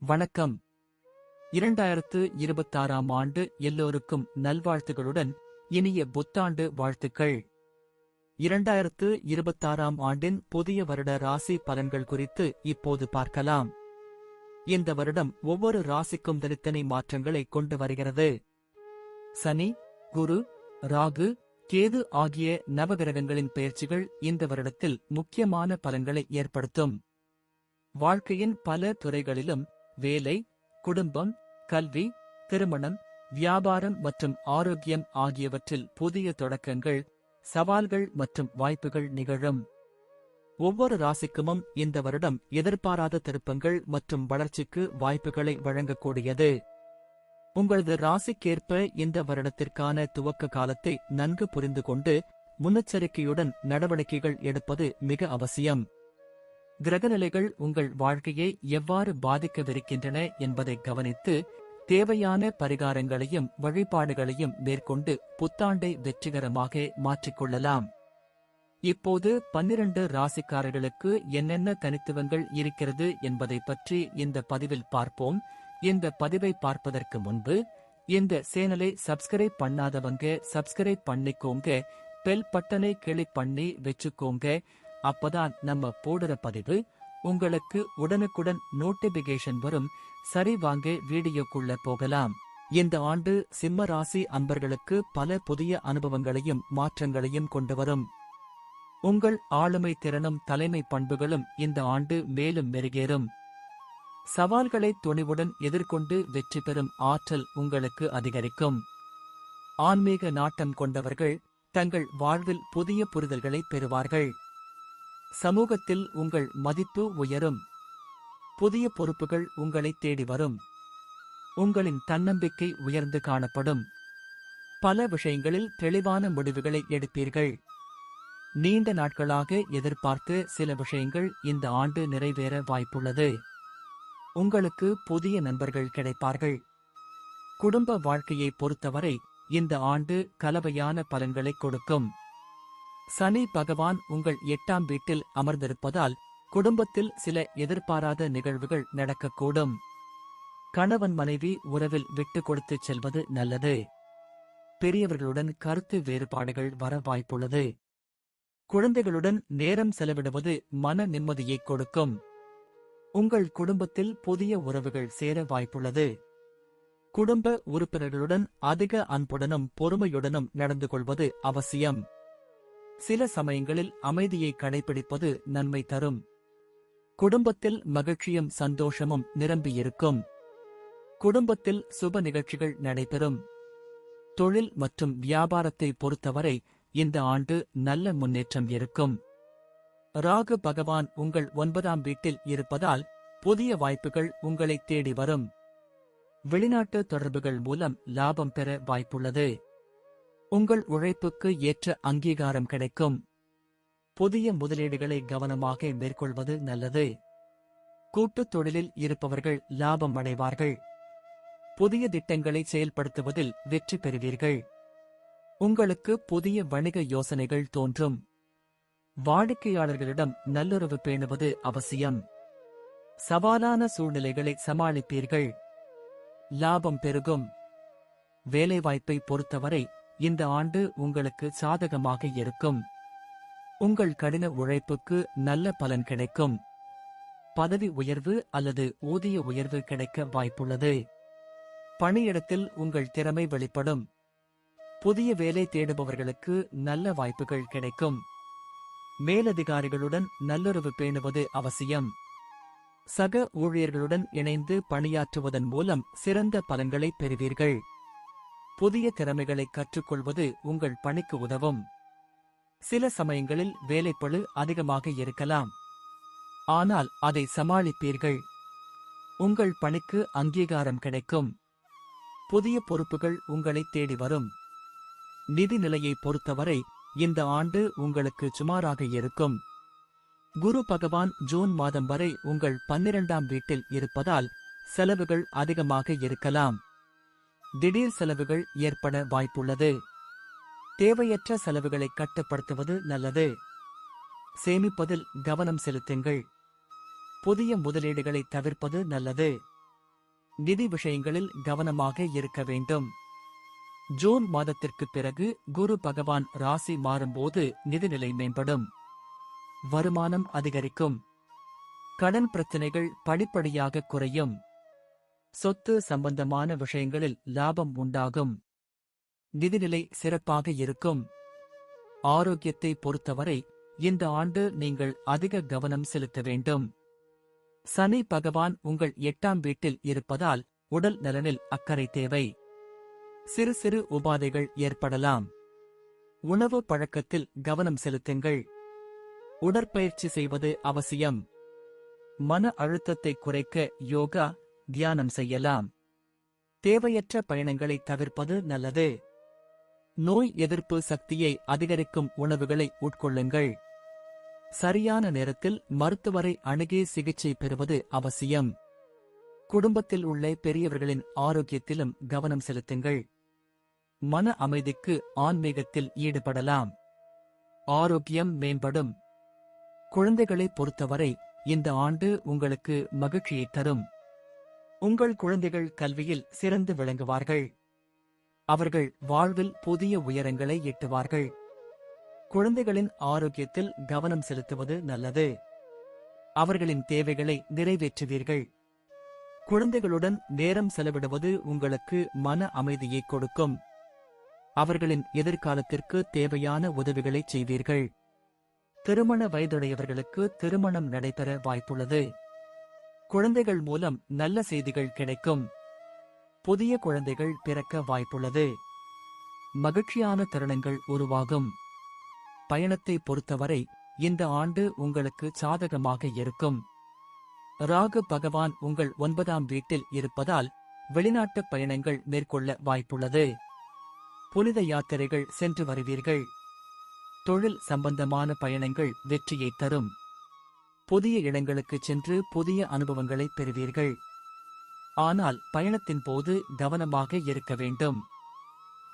வணக்கம். 2026ஆம் ஆண்டு எல்லோருக்கும் நல்வாழ்த்துகளுடன் இனிய புத்தாண்டு வாழ்த்துக்கள். 2026ஆம் ஆண்டின் புதிய வருட ராசி பலன்கள் குறித்து இப்போது பார்க்கலாம். இந்த வருடம் ஒவ்வொரு ராசிக்கும் தனித்தனி மாற்றங்களை கொண்டு வருகிறது. சனி, குரு, ராகு, கேது ஆகிய நவகிரகங்களின் பெயர்ச்சிகள் இந்த வருடத்தில் முக்கியமான பலன்களை ஏற்படுத்தும். வாழ்க்கையின் பல துறைகளிலும் வேலை, குடும்பம், கல்வி, திருமணம், வியாபாரம் மற்றும் ஆரோக்கியம் ஆகியவற்றில் புதிய தொடக்கங்கள், சவால்கள் மற்றும் வாய்ப்புகள் நிகழும். ஒவ்வொரு ராசிக்குமும் இந்த வருடம் எதிர்பாராத திருப்பங்கள் மற்றும் வளர்ச்சிக்கு வாய்ப்புகளை வழங்கக்கூடியது. உங்களது ராசிக்கேற்ப இந்த வருடத்திற்கான துவக்க காலத்தை நன்கு புரிந்து கொண்டு முன்னெச்சரிக்கையுடன் நடவடிக்கைகள் எடுப்பது மிக அவசியம். கிரகநிலைகள் உங்கள் வாழ்க்கையை எவ்வாறு பாதிக்கவிருக்கின்றன என்பதை கவனித்து தேவையான பரிகாரங்களையும் வழிபாடுகளையும் மேற்கொண்டு புத்தாண்டை வெற்றிகரமாக மாற்றிக்கொள்ளலாம். இப்போது 12 ராசிக்காரர்களுக்கு என்னென்ன தனித்துவங்கள் இருக்கிறது என்பதை பற்றி இந்த பதிவில் பார்ப்போம். இந்த பதிவை பார்ப்பதற்கு முன்பு இந்த சேனலை சப்ஸ்கிரைப் பண்ணாதவங்க சப்ஸ்கிரைப் பண்ணிக்கோங்க, பெல் பட்டனை கிளிக் பண்ணி வச்சுக்கோங்க. அப்பதான் நம்ம போடுற பதிவு உங்களுக்கு உடனுக்குடன் நோட்டிபிகேஷன் வரும். சரி, வாங்க வீடியோக்குள்ள போகலாம். இந்த ஆண்டு சிம்ம ராசி அன்பர்களுக்கு பல புதிய அனுபவங்களையும் மாற்றங்களையும் கொண்டு வரும். உங்கள் ஆளுமை திறனும் தலைமை பண்புகளும் இந்த ஆண்டு மேலும் மெருகேறும். சவால்களை துணிவுடன் எதிர்கொண்டு வெற்றி பெறும் ஆற்றல் உங்களுக்கு அதிகரிக்கும். ஆன்மீக நாட்டம் கொண்டவர்கள் தங்கள் வாழ்வில் புதிய புரிதல்களை பெறுவார்கள். சமூகத்தில் உங்கள் மதிப்பு உயரும். புதிய பொறுப்புகள் உங்களை தேடி வரும். உங்களின் தன்னம்பிக்கை உயர்ந்து காணப்படும். பல விஷயங்களில் தெளிவான முடிவுகளை எடுப்பீர்கள். நீண்ட நாட்களாக எதிர்பார்த்து சில விஷயங்கள் இந்த ஆண்டு நிறைவேற வாய்ப்புள்ளது. உங்களுக்கு புதிய நண்பர்கள் கிடைப்பார்கள். குடும்ப வாழ்க்கையை பொறுத்தவரை இந்த ஆண்டு கலவையான பலன்களை கொடுக்கும். சனி பகவான் உங்கள் 8ஆம் வீட்டில் அமர்ந்திருப்பதால் குடும்பத்தில் சில எதிர்பாராத நிகழ்வுகள் நடக்கக்கூடும். கணவன் மனைவி உறவில் விட்டு கொடுத்து செல்வது நல்லது. பெரியவர்களுடன் கருத்து வேறுபாடுகள் வர வாய்ப்புள்ளது. குழந்தைகளுடன் நேரம் செலவிடுவது மன நிம்மதியை கொடுக்கும். உங்கள் குடும்பத்தில் புதிய உறவுகள் சேர வாய்ப்புள்ளது. குடும்ப உறுப்பினர்களுடன் அதிக அன்புடனும் பொறுமையுடனும் நடந்து கொள்வது அவசியம். சில சமயங்களில் அமைதியை கடைபிடிப்பது நன்மை தரும். குடும்பத்தில் மகிழ்ச்சியும் சந்தோஷமும் நிரம்பியிருக்கும். குடும்பத்தில் சுப நிகழ்ச்சிகள் நடைபெறும். தொழில் மற்றும் வியாபாரத்தை பொறுத்தவரை இந்த ஆண்டு நல்ல முன்னேற்றம் இருக்கும். ராகு பகவான் உங்கள் 9ஆம் வீட்டில் இருப்பதால் புதிய வாய்ப்புகள் உங்களை தேடி வரும். வெளிநாட்டு தொடர்புகள் மூலம் லாபம் பெற வாய்ப்புள்ளது. உங்கள் உழைப்புக்கு ஏற்ற அங்கீகாரம் கிடைக்கும். புதிய முதலீடுகளை கவனமாக மேற்கொள்வது நல்லது. கூட்டுத் தொழிலில் இருப்பவர்கள் லாபம் அடைவார்கள். புதிய திட்டங்களை செயல்படுத்துவதில் வெற்றி பெறுவீர்கள். உங்களுக்கு புதிய வணிக யோசனைகள் தோன்றும். வாடிக்கையாளர்களிடம் நல்லுறவு பேணுவது அவசியம். சவாலான சூழ்நிலைகளை சமாளிப்பீர்கள். லாபம் பெருகும். வேலைவாய்ப்பை பொறுத்தவரை இந்த ஆண்டு உங்களுக்கு சாதகமாக இருக்கும். உங்கள் கடின உழைப்புக்கு நல்ல பலன் கிடைக்கும். பதவி உயர்வு அல்லது ஊதிய உயர்வு கிடைக்க வாய்ப்புள்ளது. பணியிடத்தில் உங்கள் திறமை வெளிப்படும். புதிய வேலை தேடுபவர்களுக்கு நல்ல வாய்ப்புகள் கிடைக்கும். மேலதிகாரிகளுடன் நல்லுறவு பேணுவது அவசியம். சக ஊழியர்களுடன் இணைந்து பணியாற்றுவதன் மூலம் சிறந்த பலன்களை பெறுவீர்கள். புதிய திறமைகளை கற்றுக்கொள்வது உங்கள் பணிக்கு உதவும். சில சமயங்களில் வேலைப்பளு அதிகமாக இருக்கலாம். ஆனால் அதை சமாளிப்பீர்கள். உங்கள் பணிக்கு அங்கீகாரம் கிடைக்கும். புதிய பொறுப்புகள் உங்களை தேடி வரும். நிதி நிலையை பொறுத்தவரை இந்த ஆண்டு உங்களுக்கு சுமாராக இருக்கும். குரு பகவான் ஜூன் மாதம் வரை உங்கள் 12ஆம் வீட்டில் இருப்பதால் செலவுகள் அதிகமாக இருக்கலாம். திடீர் செலவுகள் ஏற்பட வாய்ப்புள்ளது. தேவையற்ற செலவுகளை கட்டுப்படுத்துவது நல்லது. சேமிப்பதில் கவனம் செலுத்துங்கள். புதிய முதலீடுகளை தவிர்ப்பது நல்லது. நிதி விஷயங்களில் கவனமாக இருக்க வேண்டும். ஜூன் மாதத்திற்குப் பிறகு குரு பகவான் ராசி மாறும்போது நிதிநிலை மேம்படும். வருமானம் அதிகரிக்கும். கடன் பிரச்சினைகள் படிப்படியாக குறையும். சொத்து சம்பந்தமான விஷயங்களில் லாபம் உண்டாகும். நிதிநிலை சிறப்பாக இருக்கும். ஆரோக்கியத்தை பொறுத்தவரை இந்த ஆண்டு நீங்கள் அதிக கவனம் செலுத்த வேண்டும். சனி பகவான் உங்கள் 8ஆம் வீட்டில் இருப்பதால் உடல் நலனில் அக்கறை தேவை. சிறு சிறு உபாதைகள் ஏற்படலாம். உணவு பழக்கத்தில் கவனம் செலுத்துங்கள். உடற்பயிற்சி செய்வது அவசியம். மன அழுத்தத்தை குறைக்க யோகா, தியானம் செய்யலாம். தேவையற்ற பயணங்களை தவிர்ப்பது நல்லது. நோய் எதிர்ப்பு சக்தியை அதிகரிக்கும் உணவுகளை உட்கொள்ளுங்கள். சரியான நேரத்தில் மருத்துவரை அணுகி சிகிச்சை பெறுவது அவசியம். குடும்பத்தில் உள்ள பெரியவர்களின் ஆரோக்கியத்திலும் கவனம் செலுத்துங்கள். மன அமைதிக்கு ஆன்மீகத்தில் ஈடுபடலாம். ஆரோக்கியம் மேம்படும். குழந்தைகளை பொறுத்தவரை இந்த ஆண்டு உங்களுக்கு மகிழ்ச்சியை தரும். உங்கள் குழந்தைகள் கல்வியில் சிறந்து விளங்குவார்கள். அவர்கள் வாழ்வில் புதிய உயரங்களை எட்டுவார்கள். குழந்தைகளின் ஆரோக்கியத்தில் கவனம் செலுத்துவது நல்லது. அவர்களின் தேவைகளை நிறைவேற்றுவீர்கள். குழந்தைகளுடன் நேரம் செலவிடுவது உங்களுக்கு மன அமைதியை கொடுக்கும். அவர்களின் எதிர்காலத்திற்கு தேவையான உதவிகளை செய்வீர்கள். திருமண வயதுடையவர்களுக்கு திருமணம் நடைபெற வாய்ப்புள்ளது. குழந்தைகள் மூலம் நல்ல செய்திகள் கிடைக்கும். புதிய குழந்தைகள் பிறக்க வாய்ப்புள்ளது. மகிழ்ச்சியான தருணங்கள் உருவாகும். பயணத்தை பொறுத்தவரை இந்த ஆண்டு உங்களுக்கு சாதகமாக இருக்கும். ராகு பகவான் உங்கள் 9ஆம் வீட்டில் இருப்பதால் வெளிநாட்டு பயணங்கள் மேற்கொள்ள வாய்ப்புள்ளது. புனித யாத்திரைகள் சென்று வருவீர்கள். தொழில் சம்பந்தமான பயணங்கள் வெற்றியை தரும். புதிய இடங்களுக்கு சென்று புதிய அனுபவங்களை பெறுவீர்கள். ஆனால் பயணத்தின் போது கவனமாக இருக்க வேண்டும்.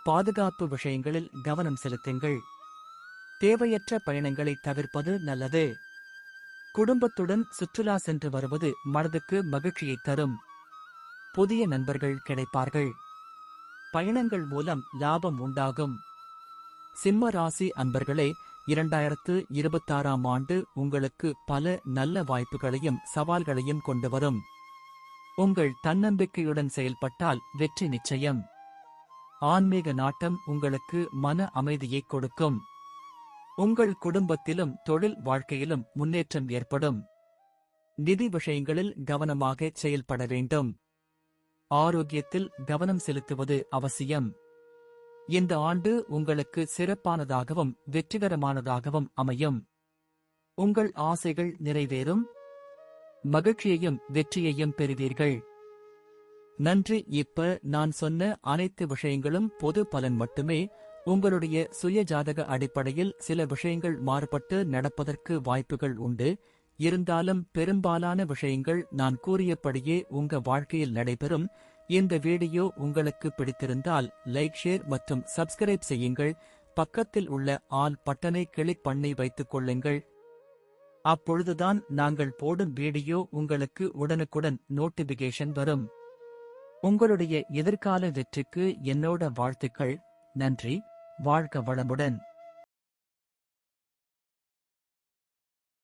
பாதுகாப்பு விஷயங்களில் கவனம் செலுத்துங்கள். தேவையற்ற பயணங்களை தவிர்ப்பது நல்லது. குடும்பத்துடன் சுற்றுலா சென்று வருவது மனதுக்கு மகிழ்ச்சியை தரும். புதிய நண்பர்கள் கிடைப்பார்கள். பயணங்கள் மூலம் லாபம் உண்டாகும். சிம்ம ராசி அன்பர்களே, 2026ஆம் ஆண்டு உங்களுக்கு பல நல்ல வாய்ப்புகளையும் சவால்களையும் கொண்டு வரும். உங்கள் தன்னம்பிக்கையுடன் செயல்பட்டால் வெற்றி நிச்சயம். ஆன்மீக நாட்டம் உங்களுக்கு மன அமைதியை கொடுக்கும். உங்கள் குடும்பத்திலும் தொழில் வாழ்க்கையிலும் முன்னேற்றம் ஏற்படும். நிதி விஷயங்களில் கவனமாக செயல்பட வேண்டும். ஆரோக்கியத்தில் கவனம் செலுத்துவது அவசியம். இந்த ஆண்டு உங்களுக்கு சிறப்பானதாகவும் வெற்றிகரமானதாகவும் அமையும். உங்கள் ஆசைகள் நிறைவேறும். மகிழ்ச்சியையும் வெற்றியையும் பெறுவீர்கள். நன்றி. இப்ப நான் சொன்ன அனைத்து விஷயங்களும் பொது பலன் மட்டுமே. உங்களுடைய சுய ஜாதக அடிப்படையில் சில விஷயங்கள் மாறுபட்டு நடப்பதற்கு வாய்ப்புகள் உண்டு. இருந்தாலும் பெரும்பாலான விஷயங்கள் நான் கூறியபடியே உங்க வாழ்க்கையில் நடைபெறும். இந்த வீடியோ உங்களுக்கு பிடித்திருந்தால் லைக், ஷேர் மற்றும் சப்ஸ்கிரைப் செய்யுங்கள். பக்கத்தில் உள்ள ஆல் பட்டனை கிளிக் பண்ணி வைத்துக் கொள்ளுங்கள். அப்பொழுதுதான் நாங்கள் போடும் வீடியோ உங்களுக்கு உடனுக்குடன் நோட்டிபிகேஷன் வரும். உங்களுடைய எதிர்கால வெற்றிக்கு என்னோட வாழ்த்துக்கள். நன்றி. வாழ்க வளமுடன்.